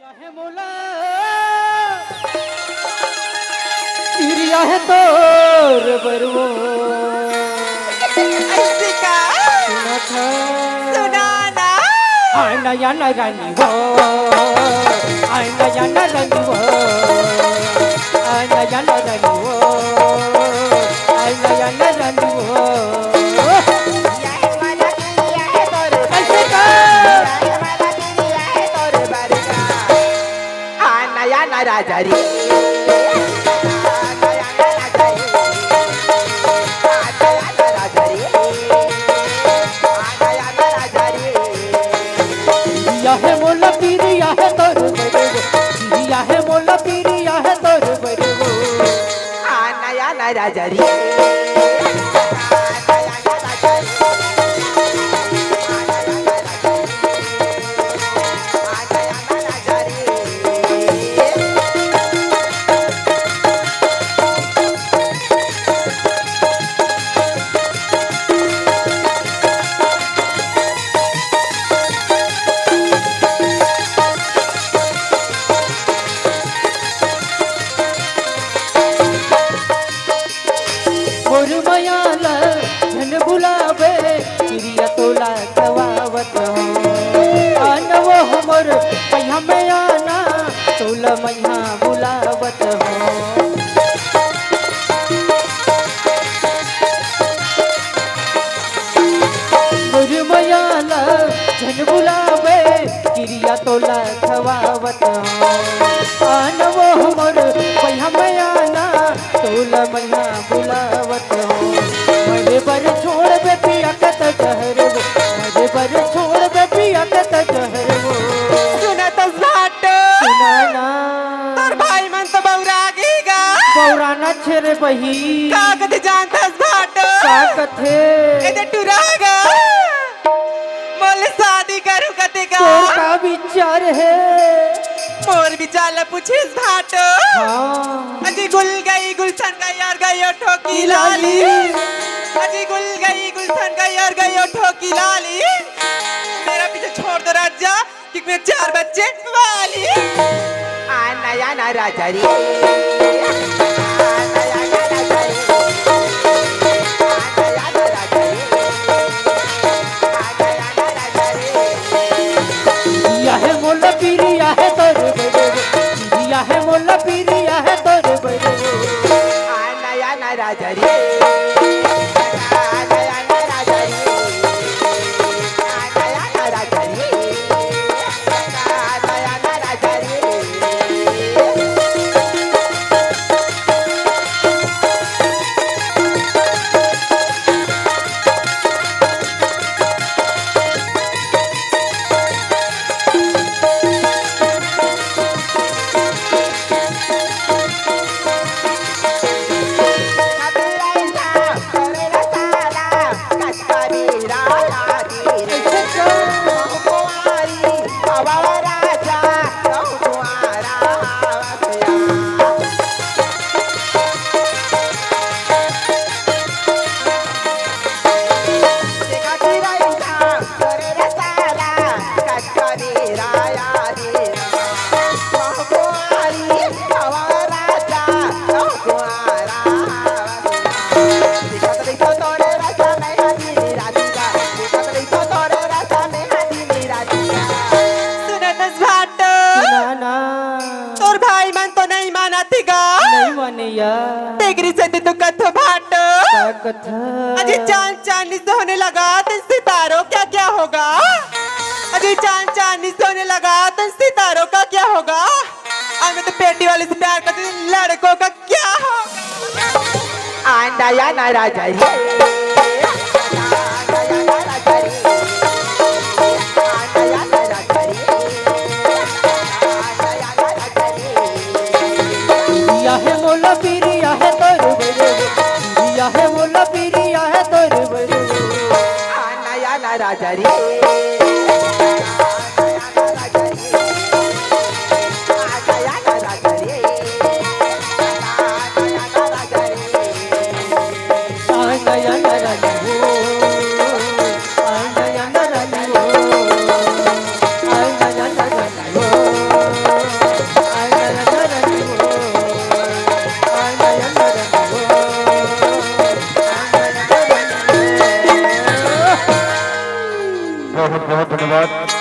है मोला चिड़िया है तोर बरवो ऐसे का सुना था सुनाना आना या ना रानी वो आना या ना रानी वो आना या ना रानी वो आना या ना रानी वो यह वाला किया है तोर ऐसे का यह वाला किया है तोर बरका आना या ना राजा रे आना या ना राजा रे आना या ना राजा रे आना या ना राजा रे चिड़िया है मोला चिड़िया है तोर बरवो चिड़िया है मोला चिड़िया है तोर बरवो आना या ना राजा रे आना या ना राजा रे आना या ना राजा रे मोर मयाला धन बुलावे चिड़िया तोला गवावत हो आना वो हमर पहिया में आना तोला मैया बुलावत हो मोर मयाला धन बुलावे चिड़िया तोला खवावत हो आना वो हमर पहिया में आना तोला मैया बुलावत हो मरे बर छोड़ बे पिया कत जहर वो मरे बर छोड़ बे पिया कत जहर वो सुना तो साट सुनाना तोर भाई मन तो बौरा गीगा पौराना छेरे बही कागद जानता साट का कथे एदे टुरागा मोले शादी करू कतेगा तोर का विचार है मोर विचार पूछिस भाट हाँ अजी गुल गई गुलशन गई और गई और ठोकी लाली अजी गुल गई गुलशन गई और गई और ठोकी लाली मेरा पीछे छोड़ दो राजा क्योंकि मेरे 4 बच्चे वाली आना या ना राजा रे आना या ना राजा रे आना या ना राजा रे आना या ना राजा रे या है मोला पीरिया है तोर बरवो या है मोला पीरिया है तोर बरवो आना या ना राजा रे आना या ना राजा रे आना या ना राजा रे आना या ना राजा रे सुनाना तोर भाई मन तो नहीं माना थिगा नहीं मानिया तेगरी से तू कथ भाट का कथा अजी चांद चांदनी से होने लगा तो सितारों क्या क्या होगा अजी चांद चांदनी से होने लगा तो सितारों का क्या होगा और मैं तो पेटी वाले से प्यार करती हूँ, लड़कों का क्या होगा आंडा या ना राजा रे आंडा या ना राजा रे आंडा या ना राजा रे आंडा या ना राजा रे या है मोला पीरिया है तोर बरवो या है मोला पीरिया है तोर बरवो आना या ना राजा रे आना या ना राजा रे आना या ना राजा रे आना या ना राजा रे आना या ना रानी वो आना या ना रानी वो आना या ना रानी वो बहुत बहुत धन्यवाद।